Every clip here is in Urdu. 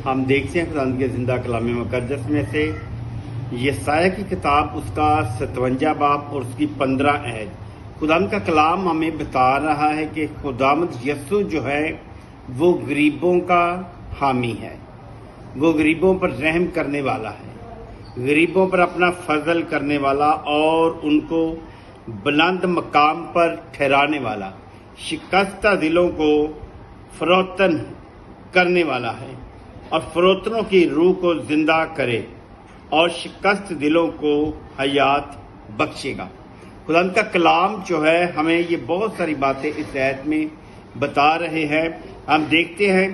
ہم دیکھتے ہیں خداوند کے زندہ کلام مقدس میں سے یسایہ کی کتاب اس کا 57 باب اور اس کی 15 آیت۔ خداوند کا کلام ہمیں بتا رہا ہے کہ خداوند یسوع جو ہے وہ غریبوں کا حامی ہے، وہ غریبوں پر رحم کرنے والا ہے، غریبوں پر اپنا فضل کرنے والا اور ان کو بلند مقام پر ٹھہرانے والا، شکستہ دلوں کو فروتن کرنے والا ہے اور فروتنوں کی روح کو زندہ کرے اور شکست دلوں کو حیات بخشے گا۔ خداوند کا کلام جو ہے ہمیں یہ بہت ساری باتیں اس آیت میں بتا رہے ہیں۔ ہم دیکھتے ہیں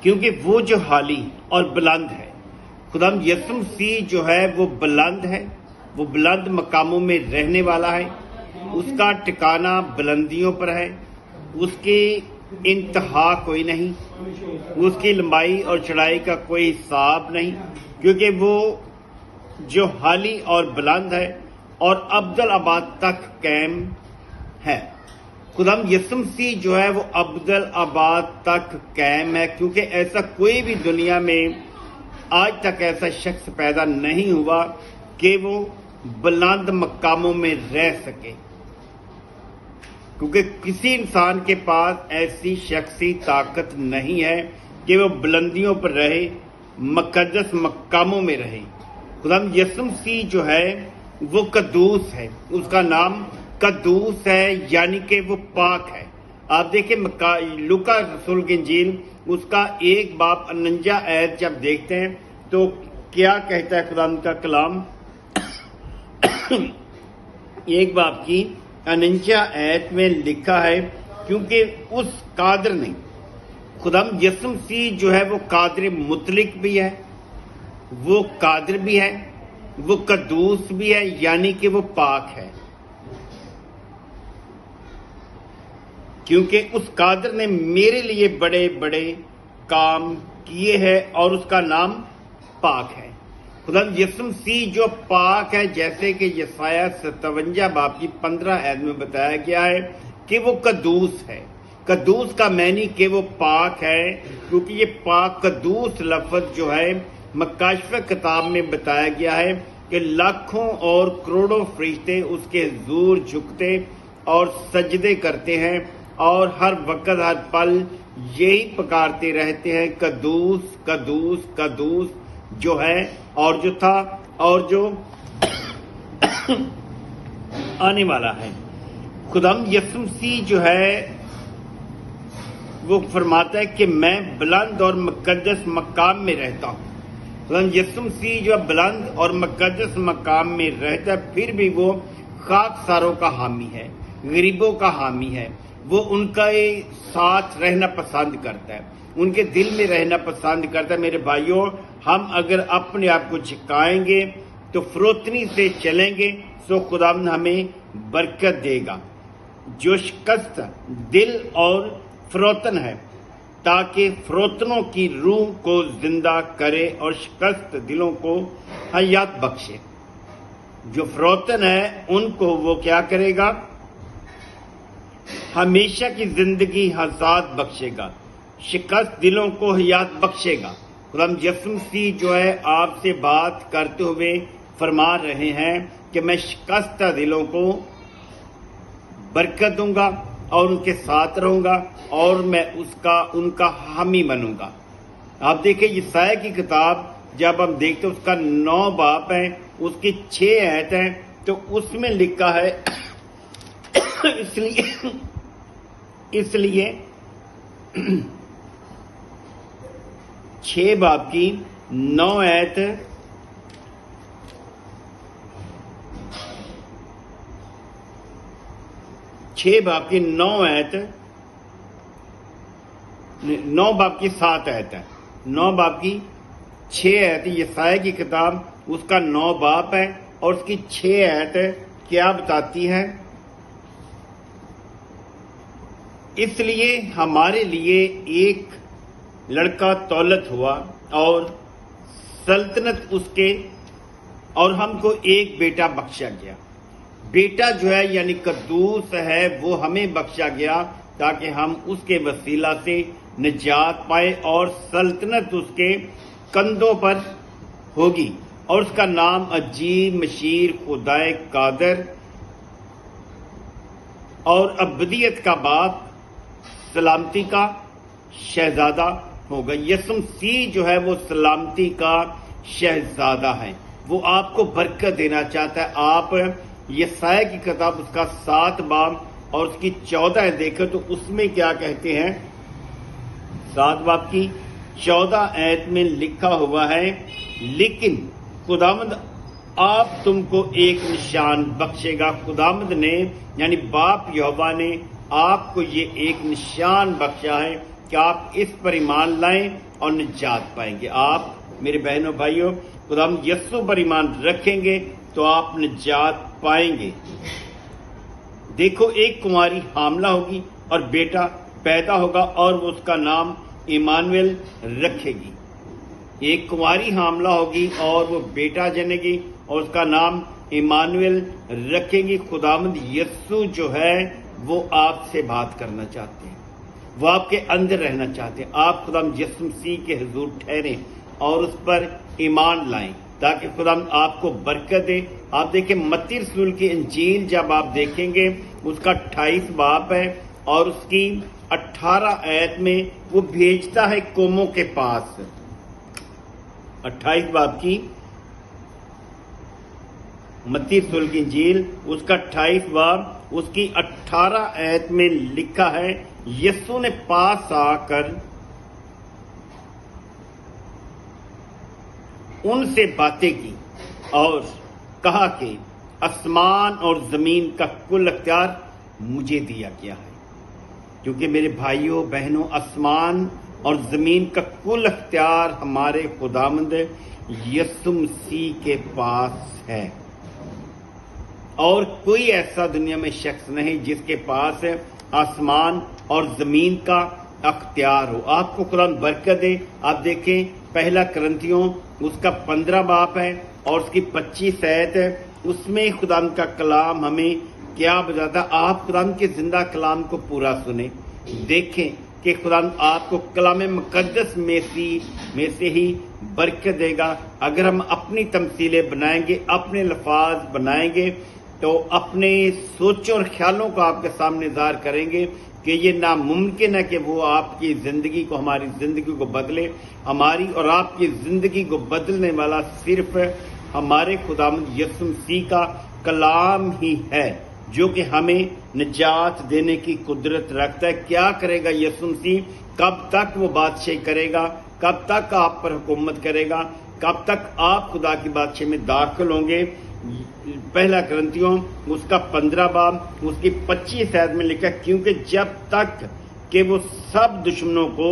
کیونکہ وہ جو حالی اور بلند ہے، خداوند یسوع مسیح جو ہے وہ بلند ہے، وہ بلند مقاموں میں رہنے والا ہے، اس کا ٹھکانہ بلندیوں پر ہے، اس کی انتہا کوئی نہیں، اس کی لمبائی اور چڑھائی کا کوئی حساب نہیں، کیونکہ وہ جو حالی اور بلند ہے اور ابدالآباد تک قائم ہے۔ خداوند یسوع مسیح جو ہے وہ ابدالآباد تک قائم ہے، کیونکہ ایسا کوئی بھی دنیا میں آج تک ایسا شخص پیدا نہیں ہوا کہ وہ بلند مقاموں میں رہ سکے، کیونکہ کسی انسان کے پاس ایسی شخصی طاقت نہیں ہے کہ وہ بلندیوں پر رہے، مقدس مقاموں میں رہے۔ خداوند یسوع مسیح جو ہے وہ قدوس ہے، اس کا نام قدوس ہے، یعنی کہ وہ پاک ہے۔ آپ دیکھیں لوکا رسول کی انجیل اس کا 1 باب 49 آیت جب دیکھتے ہیں تو کیا کہتا ہے خداوند کا کلام؟ 1 باب کی 49 آیت میں لکھا ہے، کیونکہ اس قادر نے، خداوند یسوع مسیح جو ہے وہ قادر مطلق بھی ہے، وہ قادر بھی ہے، وہ قدوس بھی ہے، یعنی کہ وہ پاک ہے، کیونکہ اس قادر نے میرے لیے بڑے بڑے کام کیے ہیں اور اس کا نام پاک ہے۔ خداوند یسوع مسیح جو پاک ہے، جیسے کہ یسایہ 57 باب کی 15 آیت میں بتایا گیا ہے کہ وہ قدوس ہے۔ قدوس کا معنی کہ وہ پاک ہے، کیونکہ یہ پاک قدوس لفظ جو ہے مکاشفہ کتاب میں بتایا گیا ہے کہ لاکھوں اور کروڑوں فرشتے اس کے حضور جھکتے اور سجدے کرتے ہیں اور ہر وقت ہر پل یہی پکارتے رہتے ہیں، قدوس قدوس قدوس جو ہے اور جو تھا اور جو آنے والا ہے۔ خداوند یسوع مسیح جو ہے وہ فرماتا ہے کہ میں بلند اور مقدس مقام میں رہتا ہوں۔ خداوند یسوع مسیح جو بلند اور مقدس مقام میں رہتا ہے، پھر بھی وہ خاکساروں کا حامی ہے، غریبوں کا حامی ہے، وہ ان کا ساتھ رہنا پسند کرتا ہے، ان کے دل میں رہنا پسند کرتا ہے۔ میرے بھائیوں، ہم اگر اپنے آپ کو جھکائیں گے تو فروتنی سے چلیں گے تو خداوند ہمیں برکت دے گا۔ جو شکست دل اور فروتن ہے، تاکہ فروتنوں کی روح کو زندہ کرے اور شکست دلوں کو حیات بخشے۔ جو فروتن ہے ان کو وہ کیا کرے گا؟ ہمیشہ کی زندگی حیات بخشے گا، شکست دلوں کو حیات بخشے گا۔ خداوند یسوع مسیح جو ہے آپ سے بات کرتے ہوئے فرما رہے ہیں کہ میں شکستہ دلوں کو برکت دوں گا اور ان کے ساتھ رہوں گا اور میں ان کا حامی بنوں گا۔ آپ دیکھیں یسایہ کی کتاب جب ہم دیکھتے ہیں اس کا 9 باب ہے، اس کی 6 آیت ہیں، تو اس میں لکھا ہے اس لیے 6 باب کی 9 آیت، باب کی 9 آیت، 9 باب کی 7 آیت ہے، 9 باب کی 6 آیت، یسایہ کی کتاب اس کا 9 باب ہے اور اس کی 6 آیت کیا بتاتی ہے؟ اس لیے ہمارے لیے ایک لڑکا دولت ہوا اور سلطنت اس کے، اور ہم کو ایک بیٹا بخشا گیا۔ بیٹا جو ہے یعنی قدوس ہے، وہ ہمیں بخشا گیا تاکہ ہم اس کے وسیلہ سے نجات پائیں اور سلطنت اس کے کندھوں پر ہوگی، اور اس کا نام عجیب، مشیر، خدائے قادر اور ابدیت کا باپ، سلامتی کا شہزادہ ہوگا۔ یسوع مسیح جو ہے وہ سلامتی کا شہزادہ ہے، وہ آپ کو برکت دینا چاہتا ہے۔ آپ یسایا کی کتاب اس کا 7 باب اور اس کی 14 دیکھیں تو اس میں کیا کہتے ہیں؟ 7 باب کی 14 آیت میں لکھا ہوا ہے، لیکن خداوند آپ تم کو ایک نشان بخشے گا۔ خداوند نے یعنی باپ یہوہ نے آپ کو یہ ایک نشان بخشا ہے کہ آپ اس پر ایمان لائیں اور نجات پائیں گے۔ آپ میرے بہنوں بھائیوں خداوند یسوع پر ایمان رکھیں گے تو آپ نجات پائیں گے۔ دیکھو ایک کنواری حاملہ ہوگی اور بیٹا پیدا ہوگا اور وہ اس کا نام ایمانویل رکھے گی۔ ایک کنواری حاملہ ہوگی اور وہ بیٹا جنے گی اور اس کا نام ایمانویل رکھیں گی۔ خداوند یسوع جو ہے وہ آپ سے بات کرنا چاہتے ہیں، وہ آپ کے اندر رہنا چاہتے ہیں۔ آپ خداوند یسوع مسیح کے حضور ٹھہریں اور اس پر ایمان لائیں تاکہ خداوند آپ کو برکت دے۔ آپ دیکھیں متی رسول کی انجیل جب آپ دیکھیں گے اس کا 28 باب ہے اور اس کی 18 آیت میں وہ بھیجتا ہے قوموں کے پاس۔ 28 باب کی متی رسول کی انجیل اس کا 28 باب اس کی 18 آیت میں لکھا ہے، یسوع نے پاس آ کر ان سے باتیں کی اور کہا کہ آسمان اور زمین کا کل اختیار مجھے دیا گیا ہے۔ کیونکہ میرے بھائیوں بہنوں آسمان اور زمین کا کل اختیار ہمارے خداوند یسوع مسیح کے پاس ہے، اور کوئی ایسا دنیا میں شخص نہیں جس کے پاس آسمان اور زمین کا اختیار ہو۔ آپ کو قرآن برکت دے۔ آپ دیکھیں پہلا کرنتھیوں اس کا 15 باب ہے اور اس کی 25 آیت ہے، اس میں خدا کا کلام ہمیں کیا بتاتا؟ آپ خدا کے زندہ کلام کو پورا سنیں، دیکھیں کہ خدا آپ کو کلام مقدس میں سے ہی برکت دے گا۔ اگر ہم اپنی تمثیلیں بنائیں گے، اپنے لفاظ بنائیں گے تو اپنے سوچوں اور خیالوں کو آپ کے سامنے ظاہر کریں گے کہ یہ ناممکن ہے کہ وہ آپ کی زندگی کو، ہماری زندگی کو بدلے۔ ہماری اور آپ کی زندگی کو بدلنے والا صرف ہمارے خداوند یسوع مسیح کا کلام ہی ہے جو کہ ہمیں نجات دینے کی قدرت رکھتا ہے۔ کیا کرے گا یسوع مسیح؟ کب تک وہ بادشاہی کرے گا؟ کب تک آپ پر حکومت کرے گا؟ کب تک آپ خدا کی بادشاہی میں داخل ہوں گے؟ پہلا کرنتھیوں اس کا 15 باب اس کی 25 آیت میں لکھا، کیونکہ جب تک کہ وہ سب دشمنوں کو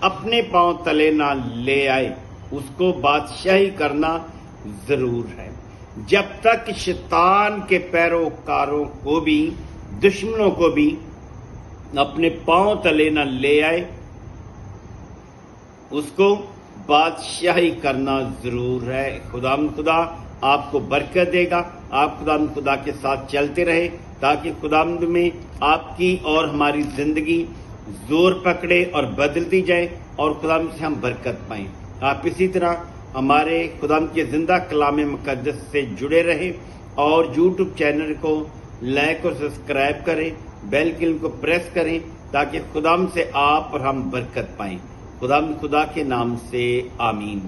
اپنے پاؤں تلے نہ لے آئے اس کو بادشاہی کرنا ضرور ہے۔ جب تک شیطان کے پیروکاروں کو بھی، دشمنوں کو بھی اپنے پاؤں تلے نہ لے آئے اس کو بادشاہی کرنا ضرور ہے۔ خدا آپ کو برکت دے گا۔ آپ خدا کے ساتھ چلتے رہے تاکہ خدا میں آپ کی اور ہماری زندگی زور پکڑے اور بدلتی جائے اور خدا سے ہم برکت پائیں۔ آپ اسی طرح ہمارے خدا کے زندہ کلام مقدس سے جڑے رہیں اور یوٹیوب چینل کو لائک اور سبسکرائب کریں، بیل آئیکن کو پریس کریں تاکہ خدا سے آپ اور ہم برکت پائیں۔ خدا کے نام سے آمین۔